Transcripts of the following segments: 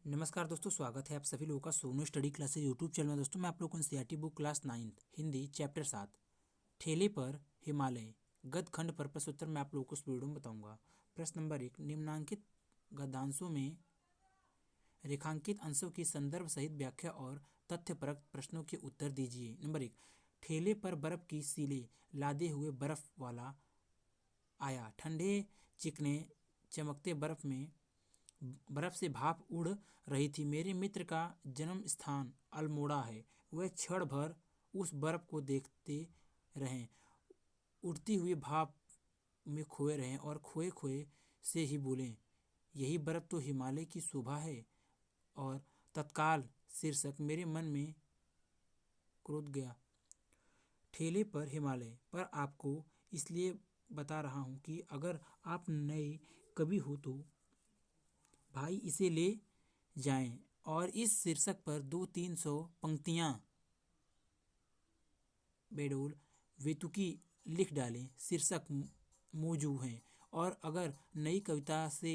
नमस्कार दोस्तों, स्वागत है आप सभी लोगों का Sonu study classes YouTube channel में। दोस्तों मैं आप लोगों को NCERT book class 9 Hindi chapter 7 ठेले पर हिमालय गद्य खंड पर प्रश्नोत्तर मैं आप लोगों को इस वीडियो में बताऊंगा। प्रश्न नंबर 1, निम्नांकित गद्यांशों में रेखांकित अंशों की संदर्भ सहित व्याख्या और तथ्यपरक प्रश्नों के उत्तर दीजिए। नंबर 1, ठेले पर बर्फ की सीले लादे हुए बर्फ वाला आया। ठंडे चिकने चमकते बर्फ से भाप उड़ रही थी। मेरे मित्र का जन्म स्थान अल्मोड़ा है। वह क्षण भर उस बर्फ को देखते रहें, उड़ती हुई भाप में खोए रहें और खोए खोए से ही बोलें, यही बर्फ तो हिमालय की शोभा है। और तत्काल शीर्षक मेरे मन में क्रोध गया। ठेले पर हिमालय पर आपको इसलिए बता रहा हूँ कि अगर आप नए कवि हो तो भाई इसे ले जाएं और इस शीर्षक पर 200-300 पंक्तियां बेडोल वेतुकी लिख डालें। शीर्षक मौजू हैं। और अगर नई कविता से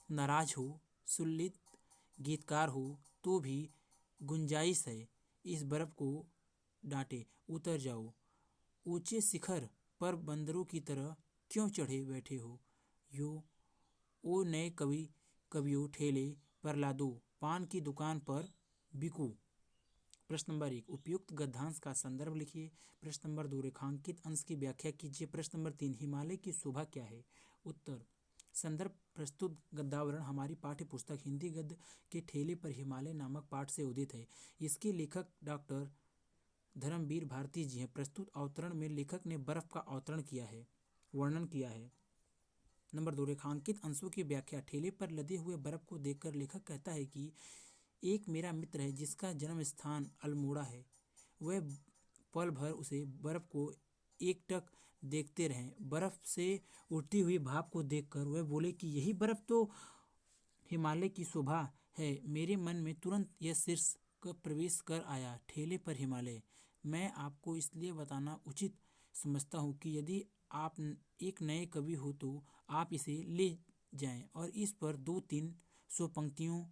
नाराज हो, सुललित गीतकार हो तो भी गुंजाइश है। इस बर्फ को डांटे, उतर जाओ। ऊंचे शिखर पर बंदरों की तरह क्यों चढ़े बैठे हो? यो ओ नए कवियों, ठेले पर लादो, पान की दुकान पर बिकू। प्रश्न नंबर 1, उपयुक्त गद्यांश का संदर्भ लिखिए। प्रश्न नंबर 2, रेखांकित अंश की व्याख्या कीजिए। प्रश्न नंबर 3, हिमालय की शोभा क्या है? उत्तर। संदर्भ प्रस्तुत गद्यावरण हमारी पाठ्य पुस्तक हिंदी गद्य के ठेले पर हिमालय नामक पाठ से उदित है। इसके लेखक डॉक्टर धर्मवीर भारती जी हैं। प्रस्तुत अवतरण में लेखक ने बर्फ का वर्णन किया है। नंबर 2, रेखांकित अंशों की व्याख्या। ठेले पर लदे हुए बर्फ को देखकर लेखक कहता है कि एक मेरा मित्र है जिसका जन्म स्थान अल्मोड़ा है। वह पल भर उसे बर्फ को एकटक देखते रहें। बर्फ से उड़ती हुई भाप को देखकर वह बोले कि यही बर्फ तो हिमालय की शोभा है। मेरे मन में तुरंत यह शीर्षक प्रवेश कर आया, ठेले पर हिमालय। मैं आपको इसलिए बताना उचित समझता हूँ कि यदि आप एक नए कवि हो तो आप इसे ले जाएं और इस पर 200-300 पंक्तियों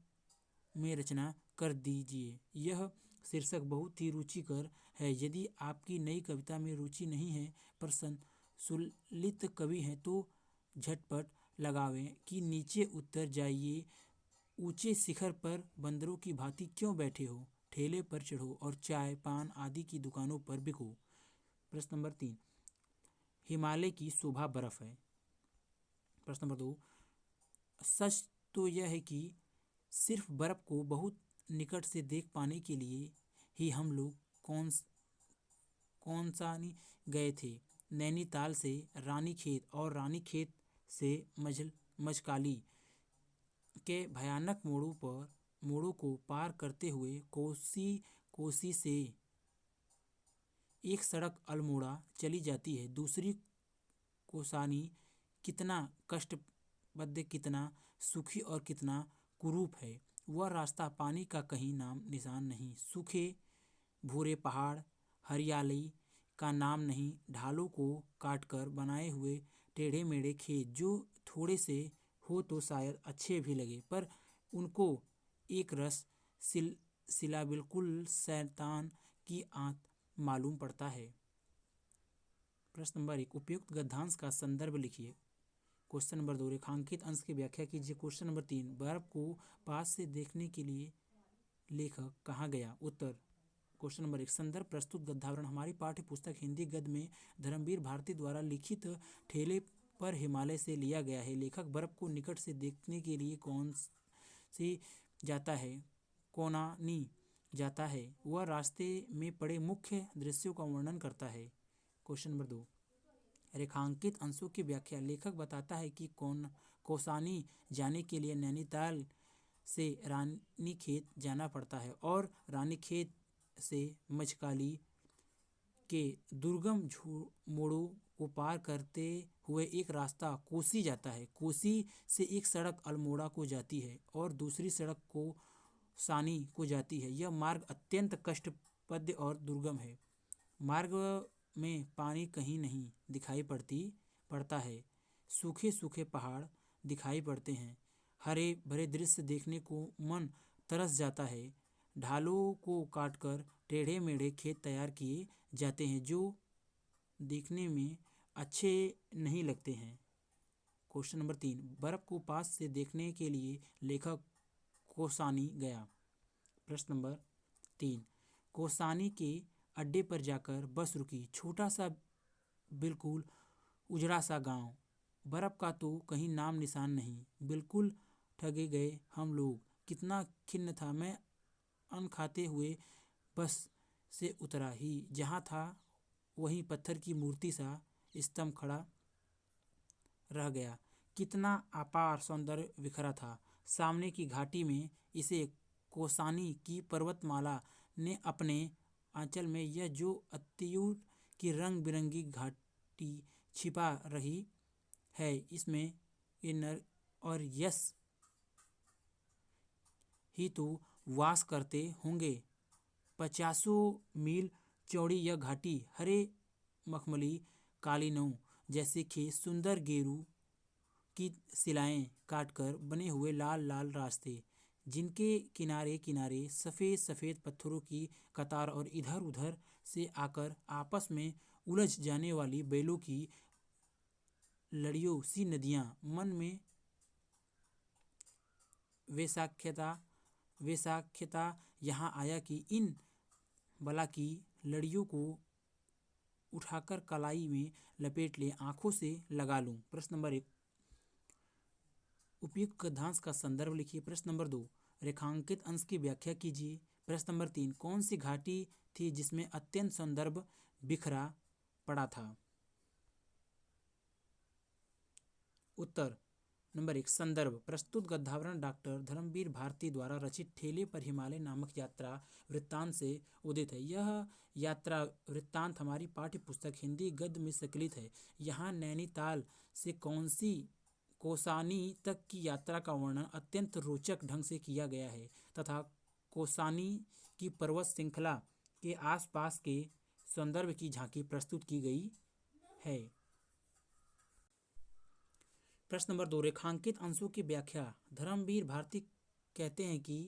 में रचना कर दीजिए। यह शीर्षक बहुत ही रुचिकर है। यदि आपकी नई कविता में रुचि नहीं है पर सुललित कवि हैं तो झटपट लगावें कि नीचे उतर जाइए। ऊंचे शिखर पर बंदरों की भांति क्यों बैठे हो? ठेले पर चढ़ो और चाय पान आदि की दुकानों पर बिको। प्रश्न नंबर 3, हिमालय की शोभा बर्फ है। प्रश्न नंबर 2, सच तो यह है कि सिर्फ बर्फ को बहुत निकट से देख पाने के लिए ही हम लोग कौसानी गए थे। नैनीताल से रानीखेत और रानीखेत से मझकाली के भयानक मोड़ों को पार करते हुए कोसी से एक सड़क अल्मोड़ा चली जाती है। दूसरी कोसानी कितना कष्टबद्ध, कितना सुखी और कितना कुरूप है। वह रास्ता पानी का कहीं नाम निशान नहीं। सूखे भूरे पहाड़, हरियाली का नाम नहीं। ढालों को काटकर बनाए हुए टेढ़े मेढ़े खेत जो थोड़े से हो तो शायद अच्छे भी लगे, पर उनको एक रस सिला बिल्कुल शैतान की आंत मालूम पड़ता है। प्रश्न नंबर 1, उपयुक्त गद्यांश का संदर्भ लिखिए। क्वेश्चन नंबर 2, रेखांकित अंश की व्याख्या कीजिए। क्वेश्चन नंबर 3, बर्फ को पास से देखने के लिए लेखक कहाँ गया? उत्तर। क्वेश्चन नंबर 1, संदर्भ प्रस्तुत गद्यावरण हमारी पाठ्य पुस्तक हिंदी गद्य में धर्मवीर भारती द्वारा लिखित ठेले पर हिमालय से लिया गया है। लेखक बर्फ को निकट से देखने के लिए कोनानी जाता है। वह रास्ते में पड़े मुख्य दृश्यों का वर्णन करता है। क्वेश्चन नंबर 2, रेखांकित अंशों की व्याख्या। लेखक बताता है कि कौसानी जाने के लिए नैनीताल से रानीखेत जाना पड़ता है और रानीखेत से मझकाली के दुर्गम मोड़ों को पार करते हुए एक रास्ता कोसी जाता है। कोसी से एक सड़क अल्मोड़ा को जाती है और दूसरी सड़क कोसानी को जाती है। यह मार्ग अत्यंत कष्टप्रद और दुर्गम है। मार्ग में पानी कहीं नहीं दिखाई पड़ता है। सूखे सूखे पहाड़ दिखाई पड़ते हैं। हरे भरे दृश्य देखने को मन तरस जाता है। ढालों को काटकर टेढ़े मेढ़े खेत तैयार किए जाते हैं जो देखने में अच्छे नहीं लगते हैं। क्वेश्चन नंबर 3, बर्फ को पास से देखने के लिए लेखक कोसानी गया। प्रश्न नंबर 3, कोसानी के अड्डे पर जाकर बस रुकी। छोटा सा बिल्कुल उजड़ा सा गांव। बर्फ का तो कहीं नाम निशान नहीं। बिल्कुल ठगे गए हम लोग। कितना खिन्न था मैं। अन्न खाते हुए बस से उतरा ही जहाँ था वहीं पत्थर की मूर्ति सा स्तंभ खड़ा रह गया। कितना अपार सौंदर्य बिखरा था सामने की घाटी में। इसे कोसानी की पर्वतमाला ने अपने आंचल में यह जो अत्यूर की रंग बिरंगी घाटी छिपा रही है, इसमें ये नर और यश ही तो वास करते होंगे। 50 मील चौड़ी यह घाटी हरे मखमली कालीनों जैसे खेत, सुंदर गेरू की सिलाएं काटकर बने हुए लाल लाल रास्ते, जिनके किनारे किनारे सफ़ेद सफ़ेद पत्थरों की कतार और इधर उधर से आकर आपस में उलझ जाने वाली बैलों की लड़ियों सी नदियाँ। मन में वैसाख्यता यहाँ आया कि इन बला की लड़ियों को उठाकर कलाई में लपेट ले, आंखों से लगा लूं। प्रश्न नंबर 1, उपयुक्त गद्यांश का संदर्भ लिखिए। प्रश्न नंबर 2, रेखांकित अंश की व्याख्या कीजिए। प्रश्न नंबर 3, कौन सी घाटी थी जिसमें अत्यंत संदर्भ बिखरा पड़ा था। उत्तर नंबर 1, संदर्भ। प्रस्तुत गद्यावरण डॉक्टर धर्मवीर भारती द्वारा रचित ठेले पर हिमालय नामक यात्रा वृत्तांत से उदित है। यह यात्रा वृत्तांत हमारी पाठ्य पुस्तक हिंदी गद्य में संकलित है। यहाँ नैनीताल से कोसानी तक की यात्रा का वर्णन अत्यंत रोचक ढंग से किया गया है तथा कोसानी की पर्वत श्रृंखला के आसपास के सौंदर्य की झांकी प्रस्तुत की गई है। प्रश्न नंबर 2, रेखांकित अंशों की व्याख्या। धर्मवीर भारती कहते हैं कि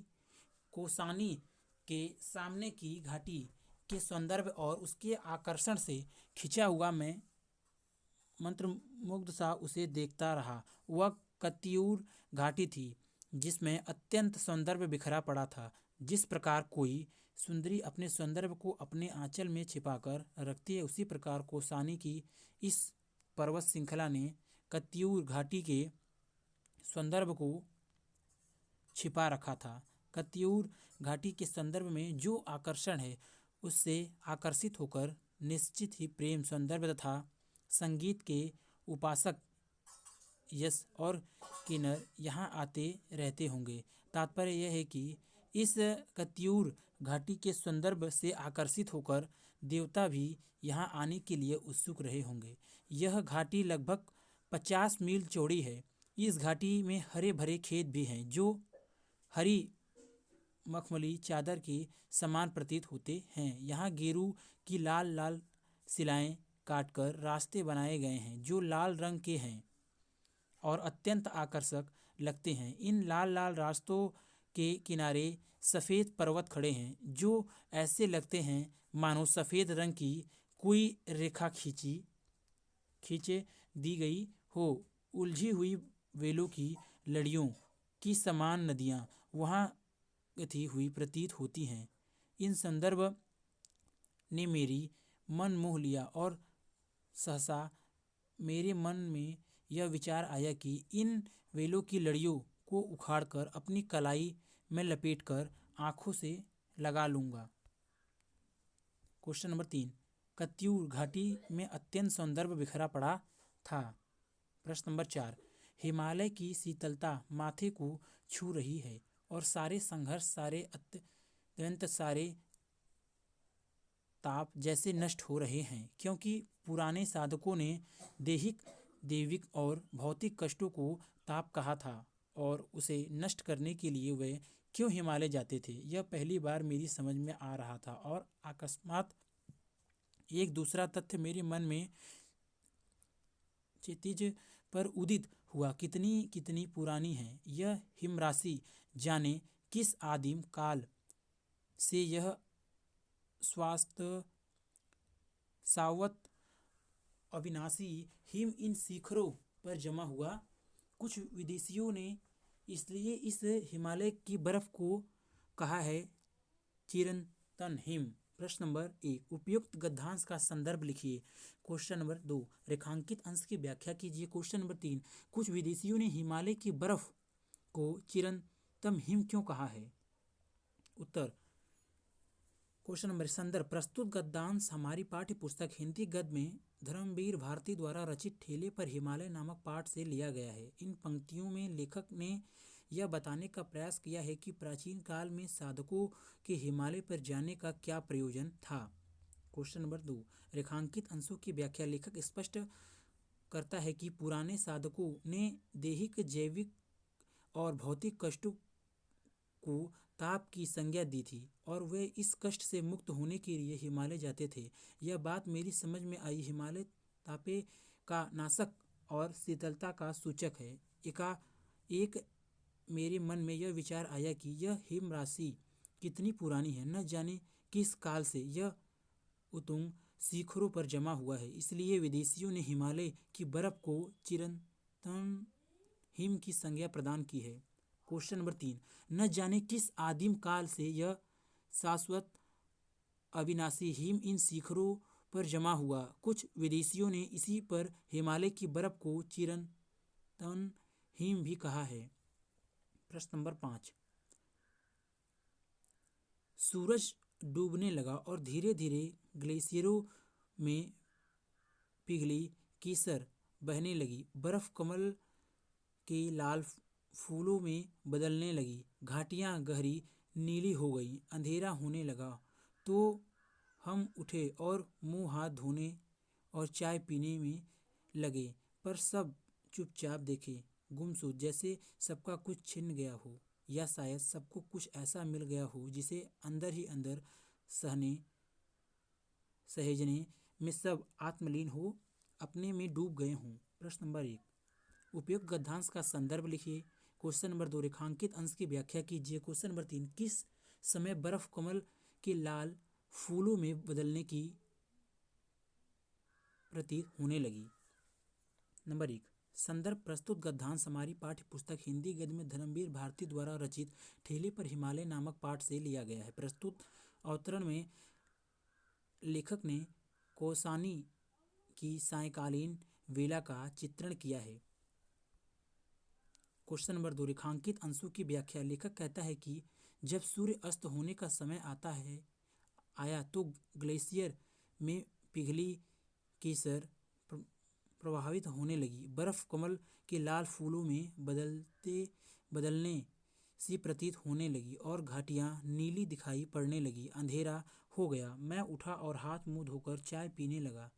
कोसानी के सामने की घाटी के सौंदर्य और उसके आकर्षण से खिंचा हुआ मैं मंत्रमुग्ध सा उसे देखता रहा। वह कत्यूर घाटी थी जिसमें अत्यंत सौंदर्य बिखरा पड़ा था। जिस प्रकार कोई सुंदरी अपने सौंदर्य को अपने आंचल में छिपाकर रखती है, उसी प्रकार कोसानी की इस पर्वत श्रृंखला ने कत्यूर घाटी के सौंदर्य को छिपा रखा था। कत्यूर घाटी के संदर्भ में जो आकर्षण है, उससे आकर्षित होकर निश्चित ही प्रेम, सौंदर्य तथा संगीत के उपासक यश और किन्नर यहाँ आते रहते होंगे। तात्पर्य यह है कि इस कत्यूर घाटी के सौंदर्य से आकर्षित होकर देवता भी यहाँ आने के लिए उत्सुक रहे होंगे। यह घाटी लगभग 50 मील चौड़ी है। इस घाटी में हरे भरे खेत भी हैं जो हरी मखमली चादर के समान प्रतीत होते हैं। यहाँ गेरू की लाल लाल सिलाएं काटकर रास्ते बनाए गए हैं जो लाल रंग के हैं और अत्यंत आकर्षक लगते हैं। इन लाल लाल रास्तों के किनारे सफ़ेद पर्वत खड़े हैं जो ऐसे लगते हैं मानो सफ़ेद रंग की कोई रेखा खींचे दी गई हो। उलझी हुई वेलों की लड़ियों की समान नदियाँ वहाँ गती हुई प्रतीत होती हैं। इन संदर्भ ने मेरी मन मोह लिया और सहसा मेरे मन में यह विचार आया कि इन वेलों की लड़ियों को उखाड़कर अपनी कलाई में लपेटकर आंखों से लगा लूँगा। क्वेश्चन नंबर 3, कत्यूर घाटी में अत्यंत सौंदर्य बिखरा पड़ा था। प्रश्न नंबर 4, हिमालय की शीतलता माथे को छू रही है और सारे संघर्ष, सारे अत्यंत, सारे ताप जैसे नष्ट हो रहे हैं, क्योंकि पुराने साधकों ने दैहिक, दैविक और भौतिक कष्टों को ताप कहा था और उसे नष्ट करने के लिए वे क्यों हिमालय जाते थे, यह पहली बार मेरी समझ में आ रहा था। और अकस्मात एक दूसरा तथ्य मेरे मन में क्षितिज पर उदित हुआ। कितनी कितनी पुरानी है यह हिमराशि, जाने किस आदिम काल से यह स्वास्थ्य सावत अविनाशी हिम इन शिखरों पर जमा हुआ। कुछ विदेशियों ने इसलिए इस हिमालय की बर्फ को कहा है चिरंतन हिम। प्रश्न नंबर 1, उपयुक्त गद्यांश का संदर्भ लिखिए। क्वेश्चन नंबर 2, रेखांकित अंश की व्याख्या कीजिए। क्वेश्चन नंबर 3, कुछ विदेशियों ने हिमालय की बर्फ को चिरंतन हिम क्यों कहा है? उत्तर। क्वेश्चन नंबर संदर्भ, प्रस्तुत गद्यांश हमारी पाठ्य पुस्तक हिंदी गद्य में धर्मवीर भारती द्वारा रचित ठेले पर हिमालय नामक पाठ से लिया गया है। इन पंक्तियों में लेखक ने यह बताने का प्रयास किया है कि प्राचीन काल में साधकों के हिमालय पर जाने का क्या प्रयोजन था। क्वेश्चन नंबर 2, रेखांकित अंशों की व्याख्या। लेखक स्पष्ट करता है कि पुराने साधकों ने दैहिक, जैविक और भौतिक कष्टों को ताप की संज्ञा दी थी और वे इस कष्ट से मुक्त होने के लिए हिमालय जाते थे। यह बात मेरी समझ में आई। हिमालय तापे का नाशक और शीतलता का सूचक है। एकाएक मेरे मन में यह विचार आया कि यह हिम राशि कितनी पुरानी है, न जाने किस काल से यह उत्तुंग शिखरों पर जमा हुआ है। इसलिए विदेशियों ने हिमालय की बर्फ को चिरंतन हिम की संज्ञा प्रदान की है। क्वेश्चन नंबर 3, न जाने किस आदिम काल से यह शाश्वत अविनाशी हिम इन शिखरों पर जमा हुआ। कुछ विदेशियों ने इसी पर हिमालय की बर्फ को चिरंतन हिम भी कहा है। प्रश्न नंबर 5, सूरज डूबने लगा और धीरे धीरे ग्लेशियरों में पिघली कीसर बहने लगी। बर्फ कमल के लाल फूलों में बदलने लगी। घाटियां गहरी नीली हो गई। अंधेरा होने लगा तो हम उठे और मुंह हाथ धोने और चाय पीने में लगे, पर सब चुपचाप देखे, गुमसुम, जैसे सबका कुछ छिन गया हो, या शायद सबको कुछ ऐसा मिल गया हो जिसे अंदर ही अंदर सहेजने में सब आत्मलीन हो, अपने में डूब गए हों। प्रश्न नंबर 1, उपयुक्त गद्यांश का संदर्भ लिखिए। क्वेश्चन नंबर 2, रेखांकित अंश की व्याख्या कीजिए। क्वेश्चन नंबर 3, किस समय बर्फ कमल के लाल फूलों में बदलने की प्रतीत होने लगी। नंबर 1, संदर्भ, प्रस्तुत गद्यांश हमारी पाठ्य पुस्तक हिंदी गद्य में धर्मवीर भारती द्वारा रचित ठेले पर हिमालय नामक पाठ से लिया गया है। प्रस्तुत अवतरण में लेखक ने कौसानी की सायंकालीन वेला का चित्रण किया है। क्वेश्चन नंबर 2, रेखांकित अंशों की व्याख्या। लेखक कहता है कि जब सूर्य अस्त होने का समय आया तो ग्लेशियर में पिघली कीसर प्रभावित होने लगी। बर्फ कमल के लाल फूलों में बदलने सी प्रतीत होने लगी और घाटियां नीली दिखाई पड़ने लगी। अंधेरा हो गया। मैं उठा और हाथ मुंह धोकर चाय पीने लगा।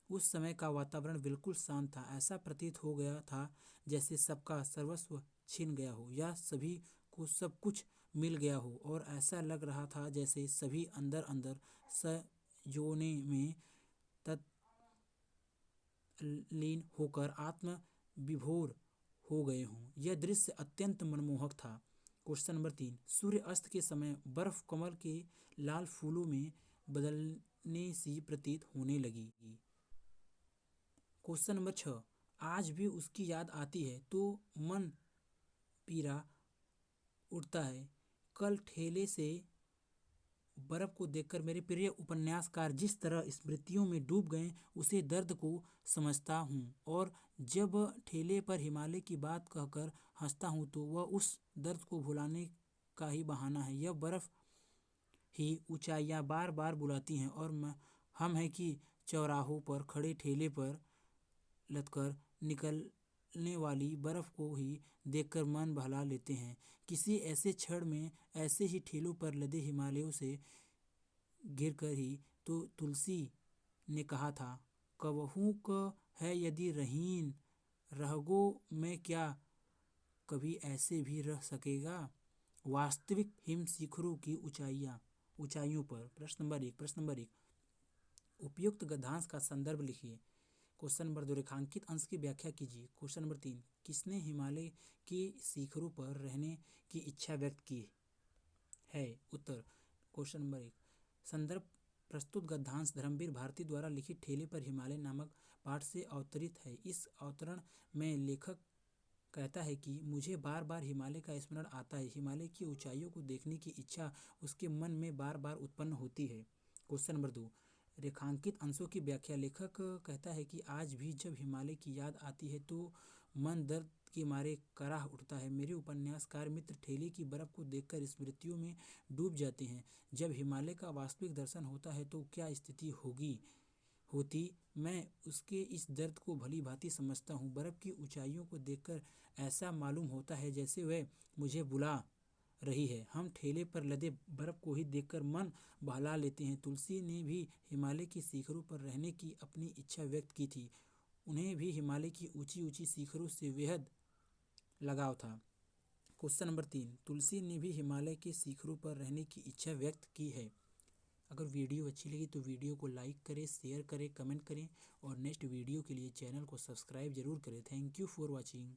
उस समय का वातावरण बिल्कुल शांत था। ऐसा प्रतीत हो गया था जैसे सबका सर्वस्व छिन गया हो या सभी को सब कुछ मिल गया हो, और ऐसा लग रहा था जैसे सभी अंदर अंदर सजोने में तल्लीन होकर आत्म विभोर हो गए हों। यह दृश्य अत्यंत मनमोहक था। क्वेश्चन नंबर 3, सूर्य अस्त के समय बर्फ कमल के लाल फूलों में बदलने सी प्रतीत होने लगी। क्वेश्चन नंबर 6, आज भी उसकी याद आती है तो मन पीरा उठता है। कल ठेले से बर्फ को देखकर मेरे प्रिय उपन्यासकार जिस तरह स्मृतियों में डूब गए, उसे दर्द को समझता हूँ, और जब ठेले पर हिमालय की बात कहकर हंसता हूँ तो वह उस दर्द को भुलाने का ही बहाना है। यह बर्फ ही ऊंचाइयाँ बार बार बुलाती हैं और हम हैं कि चौराहों पर खड़े ठेले पर लदकर निकलने वाली बर्फ को ही देखकर मन बहला लेते हैं। किसी ऐसे क्षण में ऐसे ही ठेलों पर लदे हिमालयों से गिरकर ही तो तुलसी ने कहा था, कबहू क है यदि रहीन रहगो मैं क्या कभी ऐसे भी रह सकेगा। वास्तविक हिम शिखरों की ऊंचाइयों पर। प्रश्न नंबर 1, उपयुक्त गद्यांश का संदर्भ लिखिए। क्वेश्चन नंबर 2, रेखांकित अंश की व्याख्या कीजिए। क्वेश्चन नंबर 3, किसने हिमालय के शिखरों पर रहने की इच्छा व्यक्त की। है? उत्तर। Question number 1। संदर्भ प्रस्तुत गद्यांश धर्मवीर भारती द्वारा लिखित ठेले पर हिमालय नामक पाठ से अवतरित है। इस अवतरण में लेखक कहता है कि मुझे बार बार हिमालय का स्मरण आता है। हिमालय की ऊंचाइयों को देखने की इच्छा उसके मन में बार बार उत्पन्न होती है। Question number 2। रेखांकित अंशों की व्याख्या। लेखक कहता है कि आज भी जब हिमालय की याद आती है तो मन दर्द के मारे कराह उठता है। मेरे उपन्यासकार मित्र ठेले की बर्फ को देखकर स्मृतियों में डूब जाते हैं। जब हिमालय का वास्तविक दर्शन होता है तो क्या स्थिति होती। मैं उसके इस दर्द को भली भांति समझता हूँ। बर्फ की ऊंचाइयों को देखकर ऐसा मालूम होता है जैसे वह मुझे बुला रही है। हम ठेले पर लदे बर्फ को ही देखकर मन बहला लेते हैं। तुलसी ने भी हिमालय की शिखरों पर रहने की अपनी इच्छा व्यक्त की थी। उन्हें भी हिमालय की ऊंची ऊंची शिखरों से बेहद लगाव था। Question number 3। तुलसी ने भी हिमालय के शिखरों पर रहने की इच्छा व्यक्त की है। अगर वीडियो अच्छी लगी तो वीडियो को लाइक करें, शेयर करें, कमेंट करें और नेक्स्ट वीडियो के लिए चैनल को सब्सक्राइब जरूर करें। Thank you for watching.